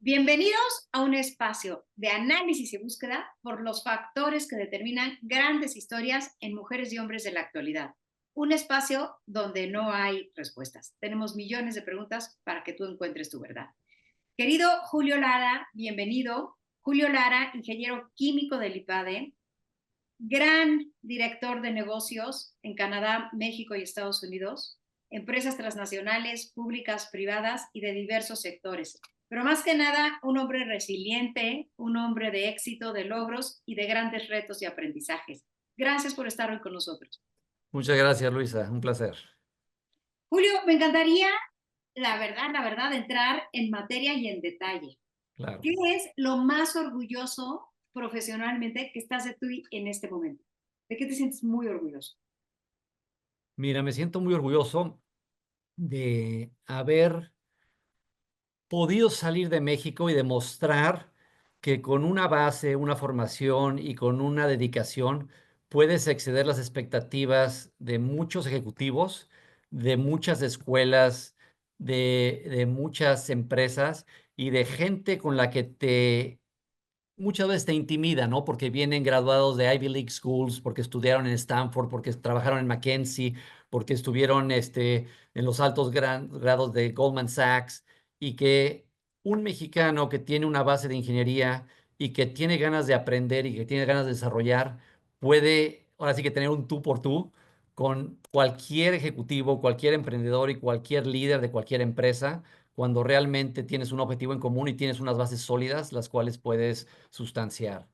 Bienvenidos a un espacio de análisis y búsqueda por los factores que determinan grandes historias en mujeres y hombres de la actualidad. Un espacio donde no hay respuestas. Tenemos millones de preguntas para que tú encuentres tu verdad. Querido Julio Lara, bienvenido. Julio Lara, ingeniero químico del IPADE, gran director de negocios en Canadá, México y Estados Unidos, empresas transnacionales, públicas, privadas y de diversos sectores. Pero más que nada, un hombre resiliente, un hombre de éxito, de logros y de grandes retos y aprendizajes. Gracias por estar hoy con nosotros. Muchas gracias, Luisa. Un placer. Julio, me encantaría, la verdad, entrar en materia y en detalle. Claro. ¿Qué es lo más orgulloso profesionalmente que estás de ti en este momento? ¿De qué te sientes muy orgulloso? Mira, me siento muy orgulloso de haber podido salir de México y demostrar que con una base, una formación y con una dedicación puedes exceder las expectativas de muchos ejecutivos, de muchas escuelas, de muchas empresas y de gente con la que muchas veces te intimida, ¿no? Porque vienen graduados de Ivy League Schools, porque estudiaron en Stanford, porque trabajaron en McKinsey, porque estuvieron en los altos grados de Goldman Sachs, y que un mexicano que tiene una base de ingeniería y que tiene ganas de aprender y que tiene ganas de desarrollar, puede ahora sí que tener un tú por tú con cualquier ejecutivo, cualquier emprendedor y cualquier líder de cualquier empresa, cuando realmente tienes un objetivo en común y tienes unas bases sólidas, las cuales puedes sustanciar.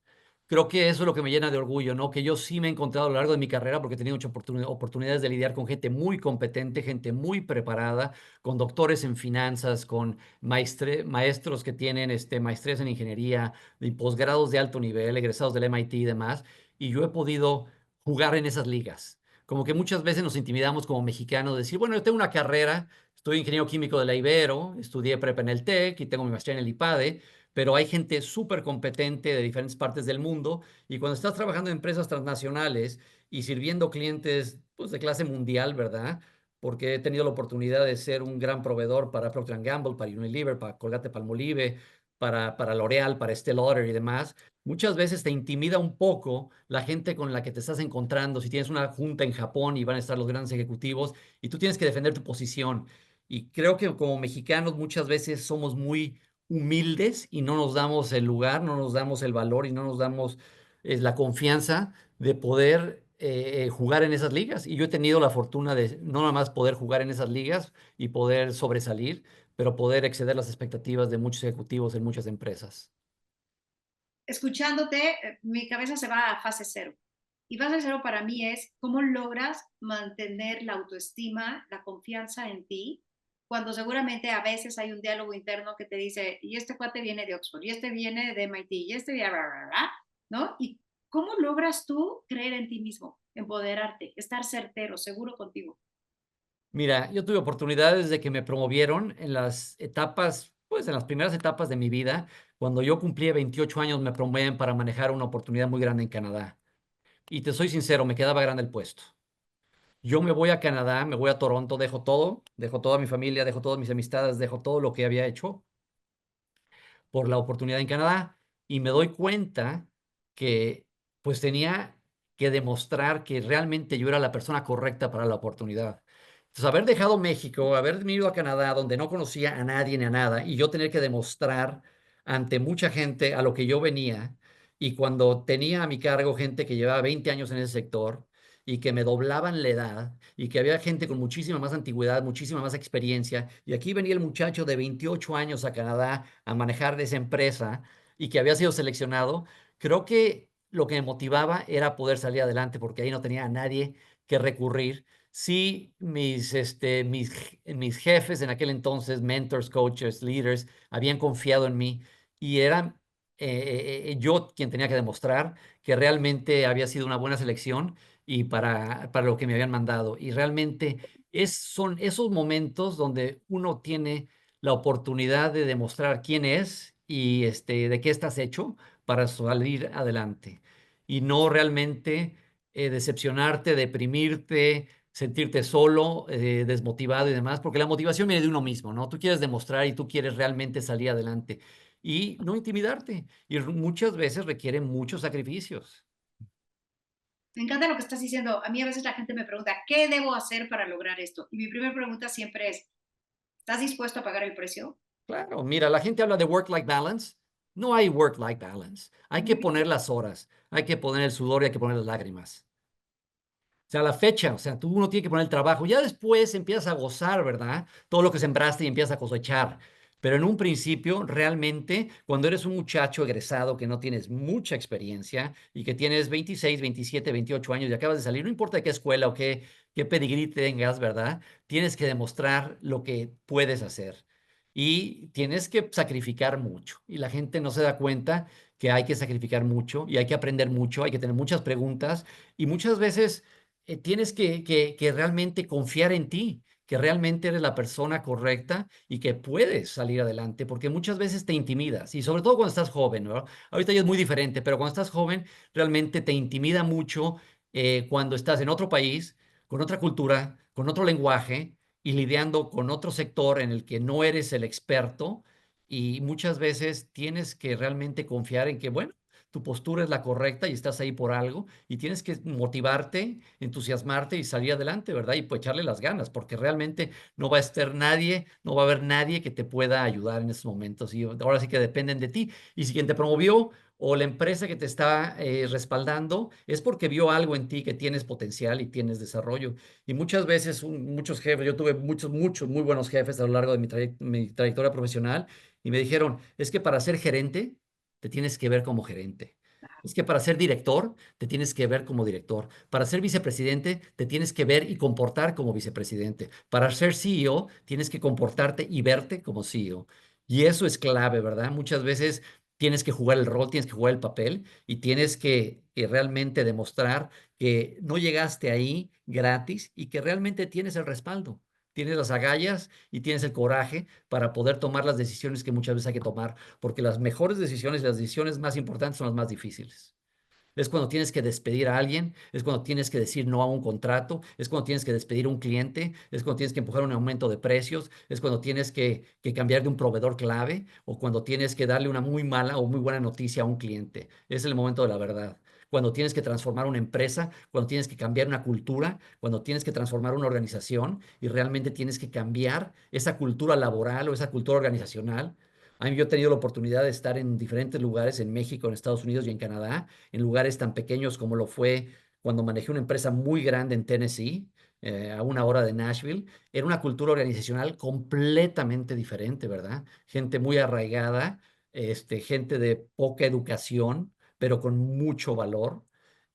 Creo que eso es lo que me llena de orgullo, ¿no? Que yo sí me he encontrado a lo largo de mi carrera, porque he tenido muchas oportunidades de lidiar con gente muy competente, gente muy preparada, con doctores en finanzas, con maestros que tienen maestrías en ingeniería, y posgrados de alto nivel, egresados del MIT y demás, y yo he podido jugar en esas ligas. Como que muchas veces nos intimidamos como mexicanos, de decir, bueno, yo tengo una carrera, estoy ingeniero químico de la Ibero, estudié prepa en el TEC y tengo mi maestría en el IPADE, pero hay gente súper competente de diferentes partes del mundo, y cuando estás trabajando en empresas transnacionales y sirviendo clientes pues, de clase mundial, ¿verdad? Porque he tenido la oportunidad de ser un gran proveedor para Procter Gamble, para Unilever, para Colgate-Palmolive, para L'Oreal, para Estée Lauder y demás. Muchas veces te intimida un poco la gente con la que te estás encontrando. Si tienes una junta en Japón y van a estar los grandes ejecutivos y tú tienes que defender tu posición. Y creo que como mexicanos muchas veces somos muy humildes y no nos damos el lugar, no nos damos el valor y no nos damos la confianza de poder jugar en esas ligas. Y yo he tenido la fortuna de no nada más poder jugar en esas ligas y poder sobresalir, pero poder exceder las expectativas de muchos ejecutivos en muchas empresas. Escuchándote, mi cabeza se va a fase cero. Y fase cero para mí es cómo logras mantener la autoestima, la confianza en ti, cuando seguramente a veces hay un diálogo interno que te dice, y este cuate viene de Oxford, y este viene de MIT, y este viene, bla, bla, bla, ¿no? Y cómo logras tú creer en ti mismo, empoderarte, estar certero, seguro contigo. Mira, yo tuve oportunidades de que me promovieron en las etapas, pues en las primeras etapas de mi vida. Cuando yo cumplí 28 años, me promueven para manejar una oportunidad muy grande en Canadá. Y te soy sincero, me quedaba grande el puesto. Yo me voy a Canadá, me voy a Toronto, dejo todo, dejo toda mi familia, dejo todas mis amistades, dejo todo lo que había hecho por la oportunidad en Canadá, y me doy cuenta que pues tenía que demostrar que realmente yo era la persona correcta para la oportunidad. Entonces, haber dejado México, haber venido a Canadá, donde no conocía a nadie ni a nada, y yo tener que demostrar ante mucha gente a lo que yo venía, y cuando tenía a mi cargo gente que llevaba 20 años en ese sector, y que me doblaban la edad, y que había gente con muchísima más antigüedad, muchísima más experiencia, y aquí venía el muchacho de 28 años a Canadá a manejar esa empresa y que había sido seleccionado. Creo que lo que me motivaba era poder salir adelante, porque ahí no tenía a nadie que recurrir. Sí, mis jefes en aquel entonces, mentors, coaches, leaders, habían confiado en mí, y eran yo quien tenía que demostrar que realmente había sido una buena selección y para lo que me habían mandado. Y realmente son esos momentos donde uno tiene la oportunidad de demostrar quién es y de qué estás hecho para salir adelante. Y no realmente decepcionarte, deprimirte, sentirte solo, desmotivado y demás, porque la motivación viene de uno mismo, ¿no? Tú quieres demostrar y tú quieres realmente salir adelante. y no intimidarte. Y muchas veces requieren muchos sacrificios. Me encanta lo que estás diciendo. A mí a veces la gente me pregunta, ¿qué debo hacer para lograr esto? Y mi primera pregunta siempre es, ¿estás dispuesto a pagar el precio? Claro, mira, la gente habla de work-life balance. No hay work-life balance. Hay que Ujú. poner las horas, hay que poner el sudor y hay que poner las lágrimas. O sea, la fecha, o sea, tú uno tiene que poner el trabajo. Ya después empiezas a gozar, ¿verdad? Todo lo que sembraste y empiezas a cosechar. Pero en un principio, realmente, cuando eres un muchacho egresado que no tienes mucha experiencia y que tienes 26, 27, 28 años y acabas de salir, no importa de qué escuela o qué pedigrí tengas, ¿verdad? Tienes que demostrar lo que puedes hacer. Y tienes que sacrificar mucho. Y la gente no se da cuenta que hay que sacrificar mucho y hay que aprender mucho, hay que tener muchas preguntas y muchas veces tienes que realmente confiar en ti, que realmente eres la persona correcta y que puedes salir adelante, porque muchas veces te intimidas y sobre todo cuando estás joven, ¿no? Ahorita ya es muy diferente, pero cuando estás joven realmente te intimida mucho cuando estás en otro país, con otra cultura, con otro lenguaje y lidiando con otro sector en el que no eres el experto y muchas veces tienes que realmente confiar en que, bueno, tu postura es la correcta y estás ahí por algo y tienes que motivarte, entusiasmarte y salir adelante, ¿verdad? Y pues echarle las ganas, porque realmente no va a estar nadie, no va a haber nadie que te pueda ayudar en estos momentos y ahora sí que dependen de ti. Y si quien te promovió o la empresa que te está respaldando es porque vio algo en ti que tienes potencial y tienes desarrollo. Y muchas veces, muchos jefes, yo tuve muchos muy buenos jefes a lo largo de mi trayectoria profesional y me dijeron, es que para ser gerente, te tienes que ver como gerente. Es que para ser director, te tienes que ver como director. Para ser vicepresidente, te tienes que ver y comportar como vicepresidente. Para ser CEO, tienes que comportarte y verte como CEO. Y eso es clave, ¿verdad? Muchas veces tienes que jugar el rol, tienes que jugar el papel y tienes que realmente demostrar que no llegaste ahí gratis y que realmente tienes el respaldo, tienes las agallas y tienes el coraje para poder tomar las decisiones que muchas veces hay que tomar porque las mejores decisiones y las decisiones más importantes son las más difíciles. Es cuando tienes que despedir a alguien, es cuando tienes que decir no a un contrato, es cuando tienes que despedir a un cliente, es cuando tienes que empujar un aumento de precios, es cuando tienes que cambiar de un proveedor clave o cuando tienes que darle una muy mala o muy buena noticia a un cliente. Es el momento de la verdad. Cuando tienes que transformar una empresa, cuando tienes que cambiar una cultura, cuando tienes que transformar una organización y realmente tienes que cambiar esa cultura laboral o esa cultura organizacional. A mí yo he tenido la oportunidad de estar en diferentes lugares en México, en Estados Unidos y en Canadá en lugares tan pequeños como lo fue cuando manejé una empresa muy grande en Tennessee, a una hora de Nashville. Era una cultura organizacional completamente diferente, ¿verdad? Gente muy arraigada, gente de poca educación, pero con mucho valor.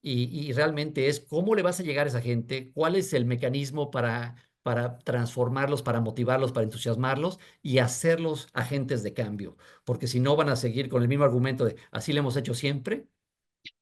Y realmente es cómo le vas a llegar a esa gente, cuál es el mecanismo para transformarlos, para motivarlos, para entusiasmarlos y hacerlos agentes de cambio. Porque si no van a seguir con el mismo argumento de así le hemos hecho siempre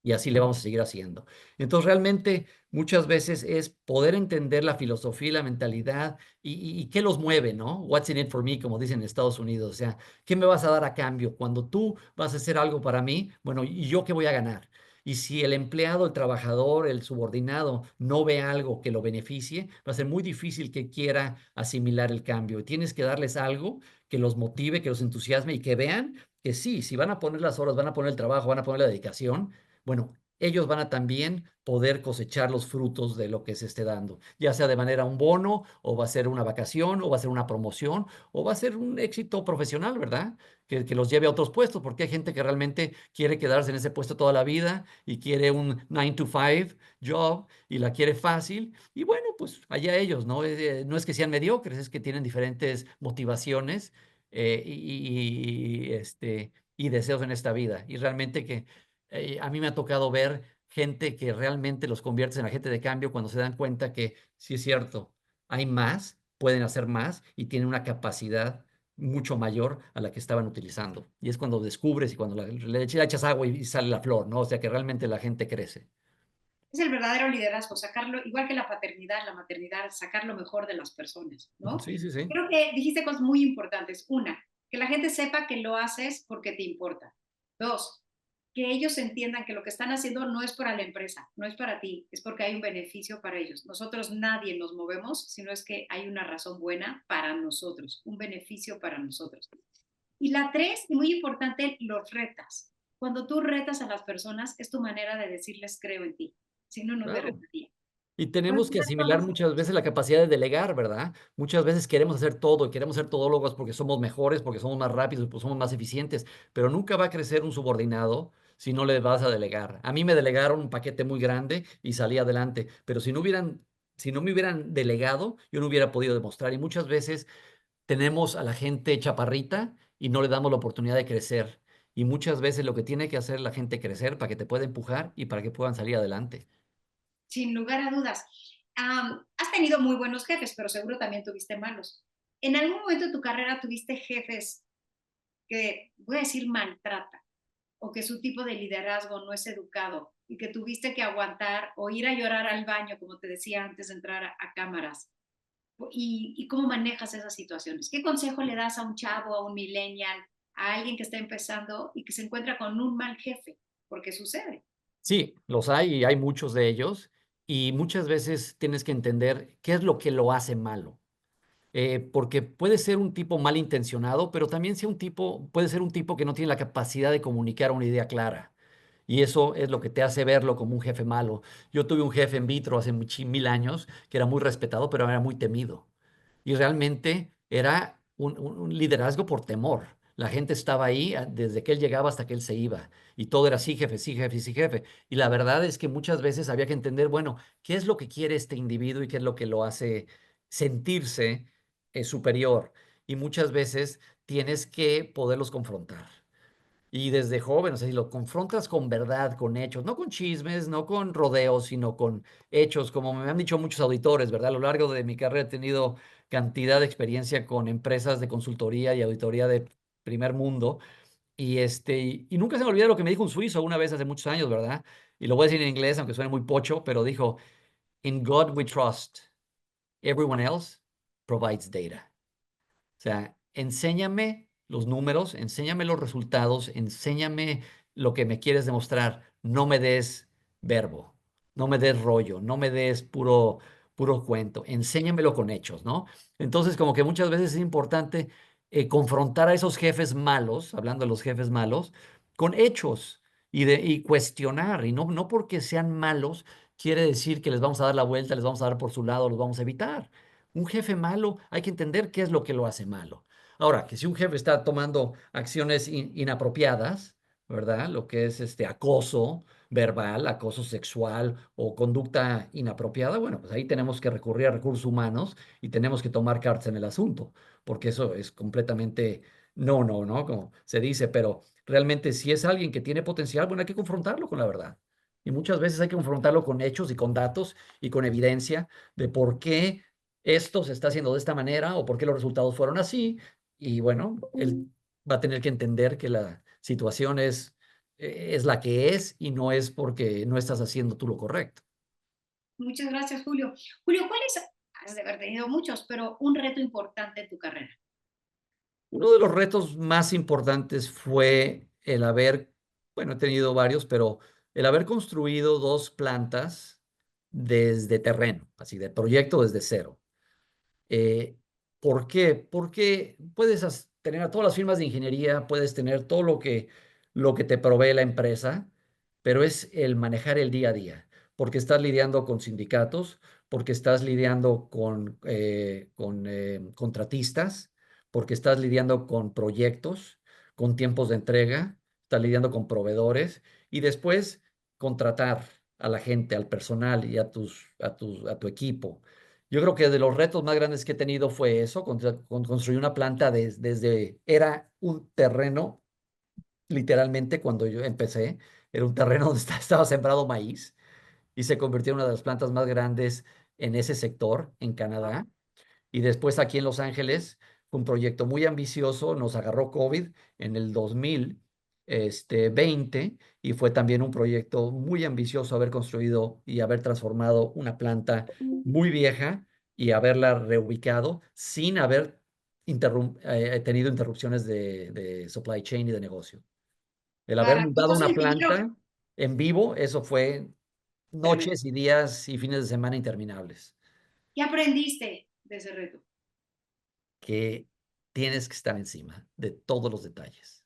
y así le vamos a seguir haciendo. Entonces, realmente muchas veces es poder entender la filosofía y la mentalidad y qué los mueve, ¿no? What's in it for me, como dicen en Estados Unidos. O sea, ¿qué me vas a dar a cambio? Cuando tú vas a hacer algo para mí, bueno, ¿y yo qué voy a ganar? Y si el empleado, el trabajador, el subordinado no ve algo que lo beneficie, va a ser muy difícil que quiera asimilar el cambio. Tienes que darles algo que los motive, que los entusiasme y que vean que sí, si van a poner las horas, van a poner el trabajo, van a poner la dedicación, bueno, ellos van a también poder cosechar los frutos de lo que se esté dando, ya sea de manera un bono, o va a ser una vacación, o va a ser una promoción, o va a ser un éxito profesional, ¿verdad? Que los lleve a otros puestos, porque hay gente que realmente quiere quedarse en ese puesto toda la vida y quiere un 9 to 5 job y la quiere fácil. Y bueno, pues allá ellos, ¿no? No es que sean mediocres, es que tienen diferentes motivaciones y deseos en esta vida. Y realmente que a mí me ha tocado ver gente que realmente los convierte en agente de cambio cuando se dan cuenta que sí es cierto, hay más, pueden hacer más y tienen una capacidad mucho mayor a la que estaban utilizando. Y es cuando descubres y cuando le echas agua y sale la flor, ¿no? O sea que realmente la gente crece. Es el verdadero liderazgo, sacarlo, igual que la paternidad, la maternidad, sacar lo mejor de las personas, ¿no? Sí, sí, sí. Creo que dijiste cosas muy importantes. Una, que la gente sepa que lo haces porque te importa. Dos, que ellos entiendan que lo que están haciendo no es para la empresa, no es para ti, es porque hay un beneficio para ellos. Nosotros nadie nos movemos, sino es que hay una razón buena para nosotros, un beneficio para nosotros. Y la tres, y muy importante, los retas. Cuando tú retas a las personas, es tu manera de decirles creo en ti. Si no, no te Claro. retaría. Y Puedes tenemos que hacer asimilar todas muchas veces la capacidad de delegar, ¿verdad? Muchas veces queremos hacer todo y queremos ser todólogos porque somos mejores, porque somos más rápidos, porque somos más eficientes, pero nunca va a crecer un subordinado si no le vas a delegar. A mí me delegaron un paquete muy grande y salí adelante, pero si no me hubieran delegado, yo no hubiera podido demostrar. Y muchas veces tenemos a la gente chaparrita y no le damos la oportunidad de crecer. Y muchas veces lo que tiene que hacer la gente crecer para que te pueda empujar y para que puedan salir adelante. sin lugar a dudas. Has tenido muy buenos jefes, pero seguro también tuviste malos. ¿En algún momento de tu carrera tuviste jefes que, voy a decir, maltratan o que su tipo de liderazgo no es educado y que tuviste que aguantar o ir a llorar al baño, como te decía antes de entrar a cámaras? ¿Y cómo manejas esas situaciones? ¿Qué consejo le das a un chavo, a un millennial, a alguien que está empezando y que se encuentra con un mal jefe? Porque sucede. Sí, los hay y hay muchos de ellos. Y muchas veces tienes que entender qué es lo que lo hace malo. Porque puede ser un tipo malintencionado, pero también puede ser un tipo que no tiene la capacidad de comunicar una idea clara. Y eso es lo que te hace verlo como un jefe malo. Yo tuve un jefe en vitro hace 1000 años que era muy respetado, pero era muy temido. Y realmente era un liderazgo por temor. La gente estaba ahí desde que él llegaba hasta que él se iba. Y todo era sí, jefe, sí, jefe, sí, jefe. Y la verdad es que muchas veces había que entender, bueno, qué es lo que quiere este individuo y qué es lo que lo hace sentirse superior. Y muchas veces tienes que poderlos confrontar. Y desde joven, o sea, si lo confrontas con verdad, con hechos, no con chismes, no con rodeos, sino con hechos, como me han dicho muchos auditores, ¿verdad? A lo largo de mi carrera he tenido cantidad de experiencia con empresas de consultoría y auditoría de primer mundo. Y nunca se me olvida lo que me dijo un suizo una vez hace muchos años, ¿verdad? Y lo voy a decir en inglés, aunque suene muy pocho, pero dijo, In God we trust, everyone else provides data. O sea, enséñame los números, enséñame los resultados, enséñame lo que me quieres demostrar. No me des verbo, no me des rollo, no me des puro cuento. Enséñamelo con hechos, ¿no? Entonces, como que muchas veces es importante confrontar a esos jefes malos, hablando de los jefes malos, con hechos y cuestionar. Y no porque sean malos, quiere decir que les vamos a dar la vuelta, les vamos a dar por su lado, los vamos a evitar. Un jefe malo, hay que entender qué es lo que lo hace malo. Ahora, que si un jefe está tomando acciones inapropiadas, ¿verdad? Lo que es este acoso verbal, acoso sexual o conducta inapropiada, bueno, pues ahí tenemos que recurrir a recursos humanos y tenemos que tomar cartas en el asunto, porque eso es completamente no, como se dice, pero realmente si es alguien que tiene potencial, bueno, hay que confrontarlo con la verdad. Y muchas veces hay que confrontarlo con hechos y con datos y con evidencia de por qué esto se está haciendo de esta manera o por qué los resultados fueron así. Y bueno, él va a tener que entender que la situación es la que es y no es porque no estás haciendo tú lo correcto. Muchas gracias, Julio. Julio, has de haber tenido muchos, pero un reto importante en tu carrera? Uno de los retos más importantes fue el haber, bueno, he tenido varios, pero el haber construido dos plantas desde terreno, así de proyecto desde cero. Eh, ¿Por qué? Porque puedes tener a todas las firmas de ingeniería, puedes tener todo lo que te provee la empresa, pero es el manejar el día a día, porque estás lidiando con sindicatos, porque estás lidiando con contratistas, porque estás lidiando con proyectos, con tiempos de entrega, estás lidiando con proveedores y después contratar a la gente, al personal y a tu equipo. Yo creo que de los retos más grandes que he tenido fue eso, construir una planta era un terreno, literalmente cuando yo empecé, era un terreno donde estaba sembrado maíz y se convirtió en una de las plantas más grandes en ese sector en Canadá. Y después aquí en Los Ángeles fue un proyecto muy ambicioso, nos agarró COVID en el 2020 y fue también un proyecto muy ambicioso haber construido y haber transformado una planta muy vieja y haberla reubicado sin haber tenido interrupciones de supply chain y de negocio. El haber Para montado costos una ingenieros, planta en vivo, eso fue tremendo. noches y días y fines de semana interminables. ¿Qué aprendiste de ese reto? Que tienes que estar encima de todos los detalles.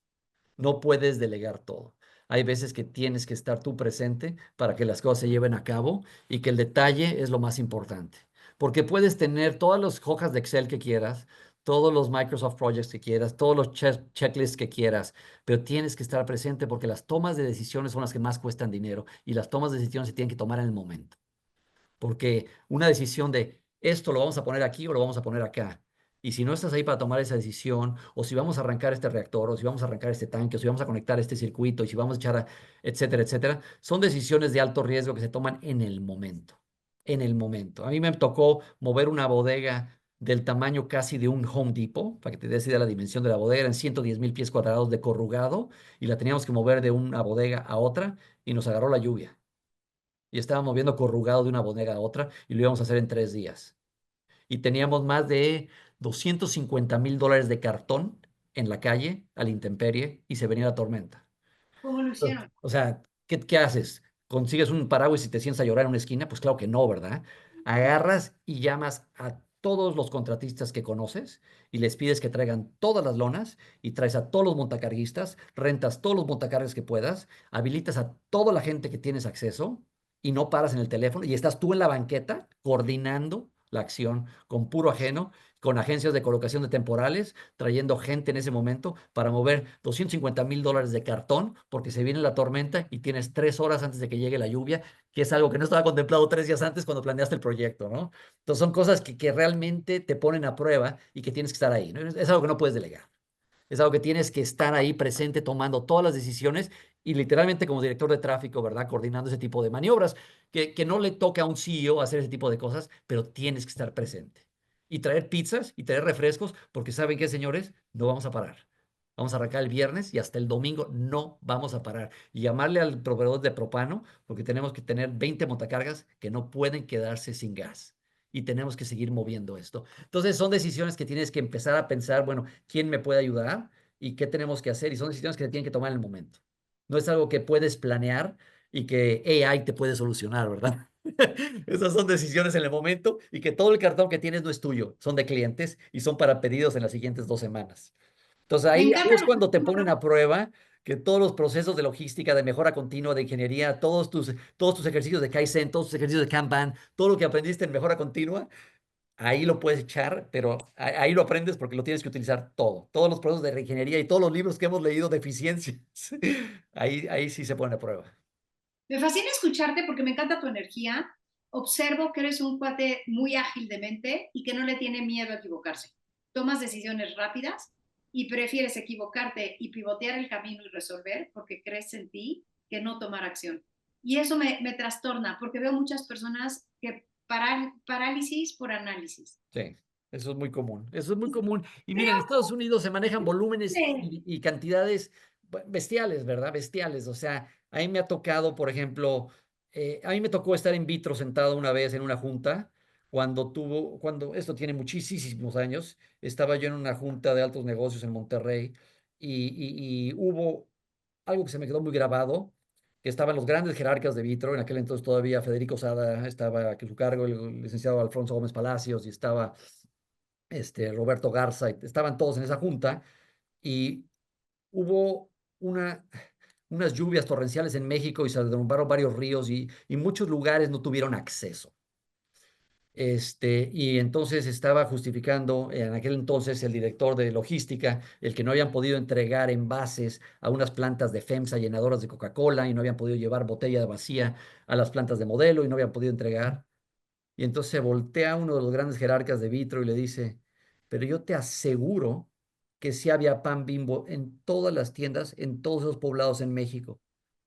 No puedes delegar todo. Hay veces que tienes que estar tú presente para que las cosas se lleven a cabo y que el detalle es lo más importante. Porque puedes tener todas las hojas de Excel que quieras, todos los Microsoft Projects que quieras, todos los checklists que quieras, pero tienes que estar presente porque las tomas de decisiones son las que más cuestan dinero y las tomas de decisiones se tienen que tomar en el momento. Porque una decisión de esto lo vamos a poner aquí o lo vamos a poner acá. Y si no estás ahí para tomar esa decisión, o si vamos a arrancar este reactor, o si vamos a arrancar este tanque, o si vamos a conectar este circuito, y si vamos a echar, etcétera, etcétera, son decisiones de alto riesgo que se toman en el momento. En el momento. A mí me tocó mover una bodega del tamaño casi de un Home Depot, para que te des idea de la dimensión de la bodega, eran 110,000 pies cuadrados de corrugado, y la teníamos que mover de una bodega a otra, y nos agarró la lluvia y estábamos moviendo corrugado de una bodega a otra y lo íbamos a hacer en 3 días. Y teníamos más de $250,000 de cartón en la calle, a la intemperie, y se venía la tormenta. ¿Cómo lo hicieron? O sea, ¿qué haces? ¿Consigues un paraguas y te sientas a llorar en una esquina? Pues claro que no, ¿verdad? Agarras y llamas a todos los contratistas que conoces y les pides que traigan todas las lonas y traes a todos los montacarguistas, rentas todos los montacargas que puedas, habilitas a toda la gente que tienes acceso y no paras en el teléfono y estás tú en la banqueta coordinando la acción con puro ajeno, con agencias de colocación de temporales, trayendo gente en ese momento para mover $250,000 de cartón porque se viene la tormenta y tienes 3 horas antes de que llegue la lluvia, que es algo que no estaba contemplado 3 días antes cuando planeaste el proyecto, ¿no? Entonces son cosas que realmente te ponen a prueba y que tienes que estar ahí, ¿no? Es algo que no puedes delegar. Es algo que tienes que estar ahí presente tomando todas las decisiones y literalmente como director de tráfico, ¿verdad? Coordinando ese tipo de maniobras, que no le toca a un CEO hacer ese tipo de cosas, pero tienes que estar presente. Y traer pizzas y traer refrescos, porque ¿saben qué, señores? No vamos a parar. Vamos a arrancar el viernes y hasta el domingo no vamos a parar. Y llamarle al proveedor de propano, porque tenemos que tener 20 montacargas que no pueden quedarse sin gas. Y tenemos que seguir moviendo esto. Entonces son decisiones que tienes que empezar a pensar, bueno, ¿quién me puede ayudar? ¿Y qué tenemos que hacer? Y son decisiones que se tienen que tomar en el momento. No es algo que puedes planear y que AI te puede solucionar, ¿verdad? Esas son decisiones en el momento y que todo el cartón que tienes no es tuyo, son de clientes y son para pedidos en las siguientes 2 semanas. Entonces Me ahí encanta es lo cuando te que ponen a prueba que todos los procesos de logística, de mejora continua, de ingeniería, todos tus ejercicios de Kaizen, todos tus ejercicios de Kanban, todo lo que aprendiste en mejora continua, ahí lo puedes echar, pero ahí lo aprendes porque lo tienes que utilizar todo. Todos los procesos de reingeniería y todos los libros que hemos leído de eficiencias, ahí sí se pone a prueba. Me fascina escucharte porque me encanta tu energía. Observo que eres un cuate muy ágil de mente y que no le tiene miedo a equivocarse. Tomas decisiones rápidas y prefieres equivocarte y pivotear el camino y resolver porque crees en ti que no tomar acción. Y eso me trastorna porque veo muchas personas que parálisis por análisis. Sí, eso es muy común. Eso es muy común. Y mira, en Estados Unidos se manejan volúmenes y cantidades bestiales, ¿verdad? Bestiales. O sea, a mí me ha tocado, por ejemplo, a mí me tocó estar in vitro sentado una vez en una junta, cuando esto tiene muchísimos años, estaba yo en una junta de altos negocios en Monterrey y hubo algo que se me quedó muy grabado, que estaban los grandes jerarcas de Vitro, en aquel entonces todavía Federico Sada estaba a su cargo, el licenciado Alfonso Gómez Palacios y estaba Roberto Garza, y estaban todos en esa junta y hubo una, unas lluvias torrenciales en México y se derrumbaron varios ríos y muchos lugares no tuvieron acceso. Y entonces estaba justificando en aquel entonces el director de logística el que no habían podido entregar envases a unas plantas de FEMSA llenadoras de Coca-Cola y no habían podido llevar botella vacía a las plantas de Modelo y no habían podido entregar. Y entonces se voltea uno de los grandes jerarcas de Vitro y le dice, pero yo te aseguro que sí había pan Bimbo en todas las tiendas, en todos esos poblados en México.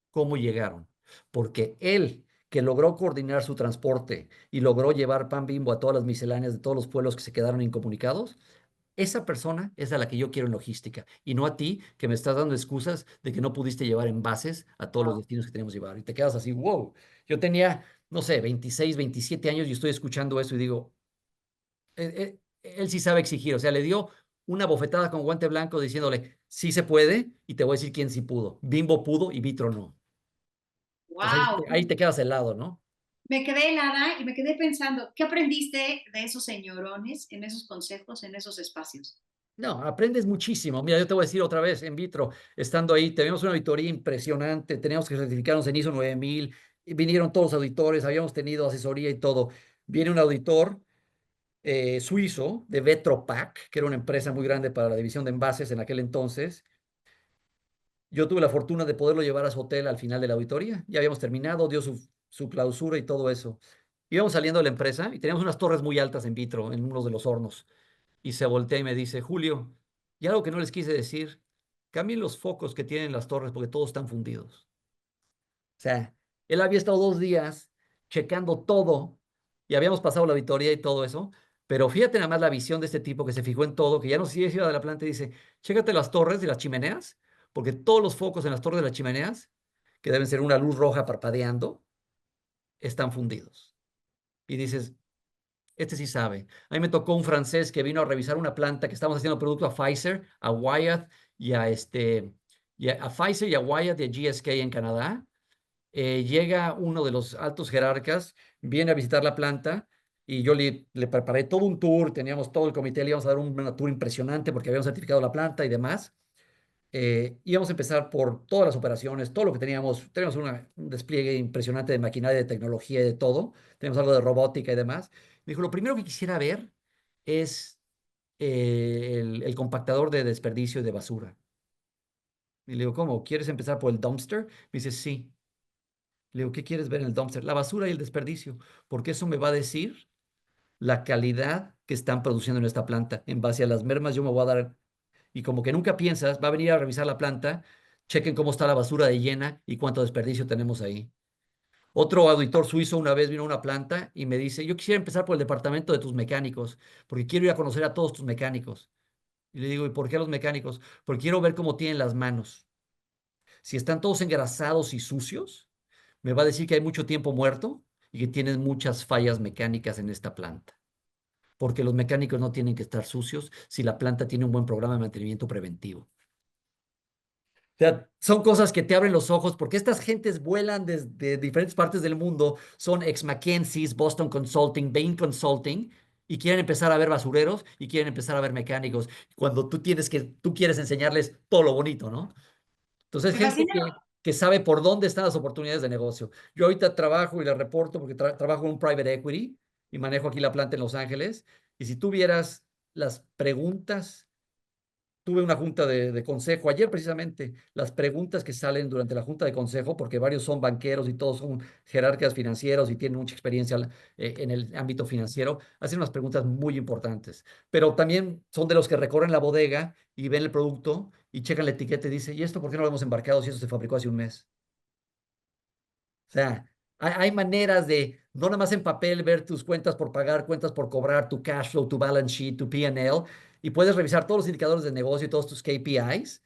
¿Cómo llegaron? Porque él, que logró coordinar su transporte y logró llevar pan Bimbo a todas las misceláneas de todos los pueblos que se quedaron incomunicados, esa persona es a la que yo quiero en logística y no a ti que me estás dando excusas de que no pudiste llevar envases a todos los destinos que tenemos que llevar. Y te quedas así, wow. Yo tenía, no sé, 26, 27 años y estoy escuchando eso y digo, él sí sabe exigir, o sea, le dio una bofetada con guante blanco diciéndole, sí se puede y te voy a decir quién sí pudo. Bimbo pudo y Vitro no. Entonces ¡Wow! ahí te quedas helado, ¿no? Me quedé helada y me quedé pensando, ¿qué aprendiste de esos señorones en esos consejos, en esos espacios? No, aprendes muchísimo. Mira, yo te voy a decir otra vez, en vitro, estando ahí, tenemos una auditoría impresionante, teníamos que certificarnos en ISO 9000, y vinieron todos los auditores, habíamos tenido asesoría y todo. Viene un auditor suizo de Vetropack, que era una empresa muy grande para la división de envases en aquel entonces. Yo tuve la fortuna de poderlo llevar a su hotel al final de la auditoría. Ya habíamos terminado, dio su clausura y todo eso. Íbamos saliendo de la empresa y teníamos unas torres muy altas en vitro, en uno de los hornos. Y se voltea y me dice, Julio, y algo que no les quise decir, cambien los focos que tienen las torres porque todos están fundidos. O sea, él había estado 2 días checando todo y habíamos pasado la auditoría y todo eso, pero fíjate nada más la visión de este tipo que se fijó en todo, que ya no se iba de la planta y dice, chécate las torres de las chimeneas, porque todos los focos en las torres de las chimeneas, que deben ser una luz roja parpadeando, están fundidos. Y dices, este sí sabe. A mí me tocó un francés que vino a revisar una planta que estábamos haciendo producto a Pfizer, a Wyeth y a Pfizer y a Wyeth y a GSK en Canadá. Llega uno de los altos jerarcas, viene a visitar la planta y yo le preparé todo un tour, teníamos todo el comité, le íbamos a dar una tour impresionante porque habíamos certificado la planta y demás. Íbamos a empezar por todas las operaciones, todo lo que teníamos un despliegue impresionante de maquinaria, de tecnología y de todo, tenemos algo de robótica y demás. Me dijo, lo primero que quisiera ver es el compactador de desperdicio y de basura. Y le digo, ¿cómo? ¿Quieres empezar por el dumpster? Me dice, sí. Le digo, ¿qué quieres ver en el dumpster? La basura y el desperdicio, porque eso me va a decir la calidad que están produciendo en esta planta. En base a las mermas yo me voy a dar, y como que nunca piensas, va a venir a revisar la planta, chequen cómo está la basura de llena y cuánto desperdicio tenemos ahí. Otro auditor suizo una vez vino a una planta y me dice, yo quisiera empezar por el departamento de tus mecánicos, porque quiero ir a conocer a todos tus mecánicos. Y le digo, ¿y por qué a los mecánicos? Porque quiero ver cómo tienen las manos. Si están todos engrasados y sucios, me va a decir que hay mucho tiempo muerto y que tienen muchas fallas mecánicas en esta planta. Porque los mecánicos no tienen que estar sucios si la planta tiene un buen programa de mantenimiento preventivo. O sea, son cosas que te abren los ojos porque estas gentes vuelan desde diferentes partes del mundo, son ex McKinsey, Boston Consulting, Bain Consulting, y quieren empezar a ver basureros y quieren empezar a ver mecánicos, cuando tú quieres enseñarles todo lo bonito, ¿no? Entonces, Me gente fascina. que sabe por dónde están las oportunidades de negocio. Yo ahorita trabajo y le reporto porque trabajo en un private equity y manejo aquí la planta en Los Ángeles. Y si tú vieras las preguntas, tuve una junta de consejo ayer precisamente, las preguntas que salen durante la junta de consejo, porque varios son banqueros y todos son jerarcas financieros y tienen mucha experiencia en el ámbito financiero, hacen unas preguntas muy importantes. Pero también son de los que recorren la bodega y ven el producto y checan la etiqueta y dicen, ¿y esto por qué no lo hemos embarcado si esto se fabricó hace un mes? O sea, hay maneras de, no nada más en papel, ver tus cuentas por pagar, cuentas por cobrar, tu cash flow, tu balance sheet, tu P&L, y puedes revisar todos los indicadores de negocio y todos tus KPIs,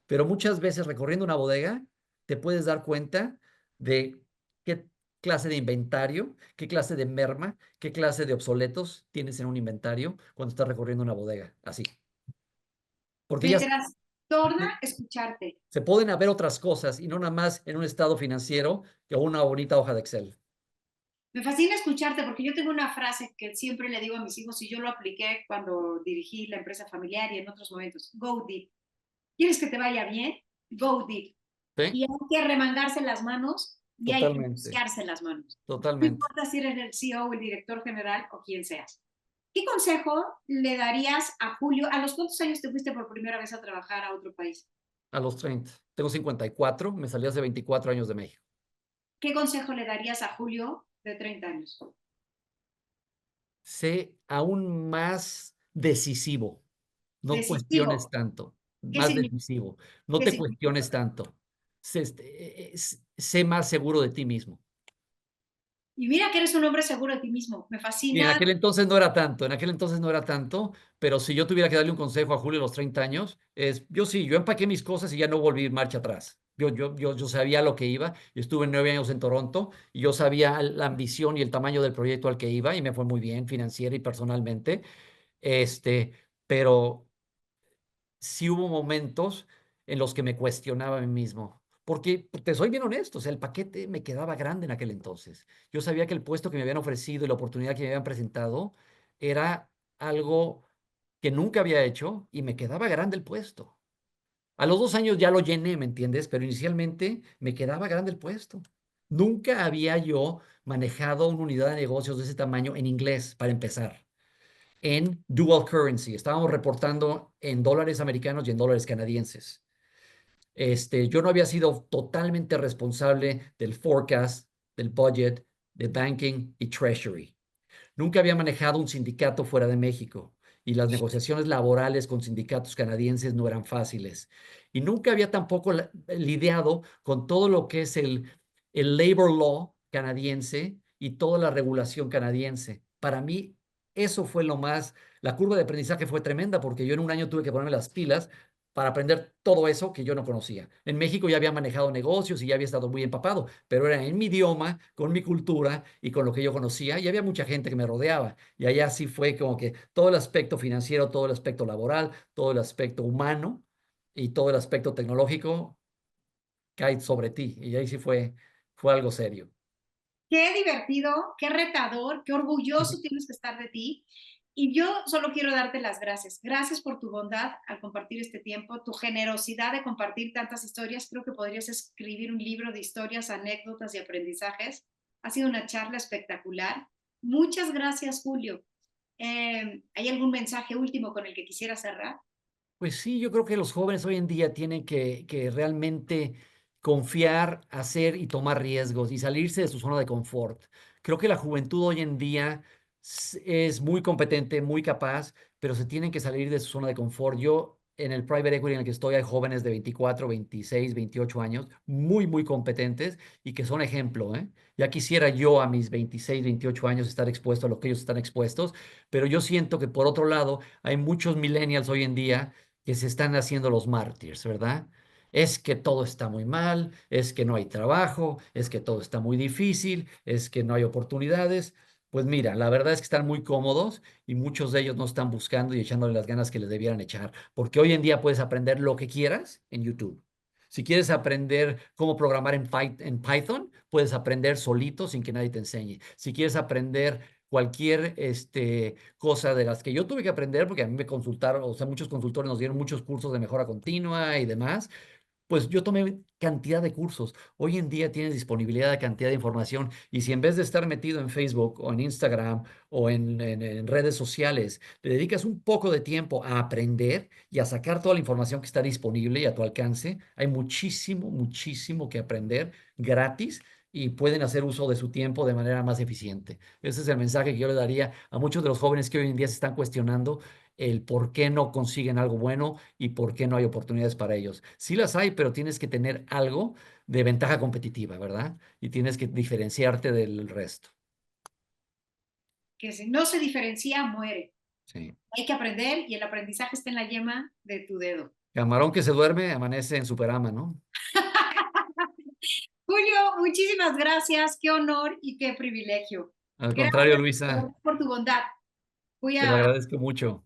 pero muchas veces recorriendo una bodega te puedes dar cuenta de qué clase de inventario, qué clase de merma, qué clase de obsoletos tienes en un inventario cuando estás recorriendo una bodega, así. Porque Me ya trastorna escucharte. se pueden haber otras cosas y no nada más en un estado financiero que una bonita hoja de Excel. Me fascina escucharte porque yo tengo una frase que siempre le digo a mis hijos y yo lo apliqué cuando dirigí la empresa familiar y en otros momentos. Go deep. ¿Quieres que te vaya bien? Go deep. ¿Sí? Y hay que remangarse las manos y hay que Totalmente, ensuciarse las manos. No totalmente. importa si eres el CEO o el director general o quien seas. ¿Qué consejo le darías a Julio? ¿A los cuántos años te fuiste por primera vez a trabajar a otro país? A los 30. Tengo 54, me salí hace 24 años de México. ¿Qué consejo le darías a Julio de 30 años? Sé aún más decisivo. No cuestiones Decisivo. tanto. ¿Qué Más significa? decisivo. No ¿Qué te significa? cuestiones tanto. Sé más seguro de ti mismo. Y mira que eres un hombre seguro de ti mismo. Me Y en fascina. aquel entonces no era tanto, en aquel entonces no era tanto, pero si yo tuviera que darle un consejo a Julio a los 30 años, yo empaqué mis cosas y ya no volví marcha atrás. Yo sabía lo que iba, yo estuve 9 años en Toronto y yo sabía la ambición y el tamaño del proyecto al que iba y me fue muy bien financiera y personalmente, este, pero sí hubo momentos en los que me cuestionaba a mí mismo. Porque te soy bien honesto, o sea, el paquete me quedaba grande en aquel entonces. Yo sabía que el puesto que me habían ofrecido y la oportunidad que me habían presentado era algo que nunca había hecho y me quedaba grande el puesto. A los 2 años ya lo llené, ¿me entiendes? Pero inicialmente me quedaba grande el puesto. Nunca había yo manejado una unidad de negocios de ese tamaño en inglés, para empezar, en dual currency. Estábamos reportando en dólares americanos y en dólares canadienses. Yo no había sido totalmente responsable del forecast, del budget, de banking y treasury. Nunca había manejado un sindicato fuera de México y las negociaciones laborales con sindicatos canadienses no eran fáciles. Y nunca había tampoco lidiado con todo lo que es el labor law canadiense y toda la regulación canadiense. Para mí, eso fue la curva de aprendizaje fue tremenda porque yo en un año tuve que ponerme las pilas para aprender todo eso que yo no conocía. En México ya había manejado negocios y ya había estado muy empapado, pero era en mi idioma, con mi cultura y con lo que yo conocía, y había mucha gente que me rodeaba. Y allá sí fue como que todo el aspecto financiero, todo el aspecto laboral, todo el aspecto humano y todo el aspecto tecnológico cae sobre ti. Y ahí sí fue algo serio. Qué divertido, qué retador, qué orgulloso tienes que estar de ti. Y yo solo quiero darte las gracias. Gracias por tu bondad al compartir este tiempo, tu generosidad de compartir tantas historias. Creo que podrías escribir un libro de historias, anécdotas y aprendizajes. Ha sido una charla espectacular. Muchas gracias, Julio. ¿Hay algún mensaje último con el que quisiera cerrar? Pues sí, yo creo que los jóvenes hoy en día tienen que realmente confiar, hacer y tomar riesgos y salirse de su zona de confort. Creo que la juventud hoy en día es muy competente, muy capaz, pero se tienen que salir de su zona de confort. Yo en el private equity en el que estoy hay jóvenes de 24, 26, 28 años, muy, muy competentes y que son ejemplo, ¿eh? Ya quisiera yo a mis 26, 28 años estar expuesto a lo que ellos están expuestos, pero yo siento que por otro lado hay muchos millennials hoy en día que se están haciendo los mártires, ¿verdad? Es que todo está muy mal, es que no hay trabajo, es que todo está muy difícil, es que no hay oportunidades. Pues mira, la verdad es que están muy cómodos y muchos de ellos no están buscando y echándole las ganas que les debieran echar, porque hoy en día puedes aprender lo que quieras en YouTube. Si quieres aprender cómo programar en Python, puedes aprender solito sin que nadie te enseñe. Si quieres aprender cualquier cosa de las que yo tuve que aprender, porque a mí me consultaron, o sea, muchos consultores nos dieron muchos cursos de mejora continua y demás, pues yo tomé cantidad de cursos. Hoy en día tienes disponibilidad de cantidad de información y si en vez de estar metido en Facebook o en Instagram o en redes sociales, le dedicas un poco de tiempo a aprender y a sacar toda la información que está disponible y a tu alcance, hay muchísimo, muchísimo que aprender gratis y pueden hacer uso de su tiempo de manera más eficiente. Ese es el mensaje que yo le daría a muchos de los jóvenes que hoy en día se están cuestionando el por qué no consiguen algo bueno y por qué no hay oportunidades para ellos. Sí las hay, pero tienes que tener algo de ventaja competitiva, ¿verdad? Y tienes que diferenciarte del resto. Que si no se diferencia, muere. Sí. Hay que aprender y el aprendizaje está en la yema de tu dedo. Camarón que se duerme amanece en Superama, ¿no? Julio, muchísimas gracias. Qué honor y qué privilegio. Al contrario, Gracias Luisa, por tu bondad. Voy te lo a agradezco mucho.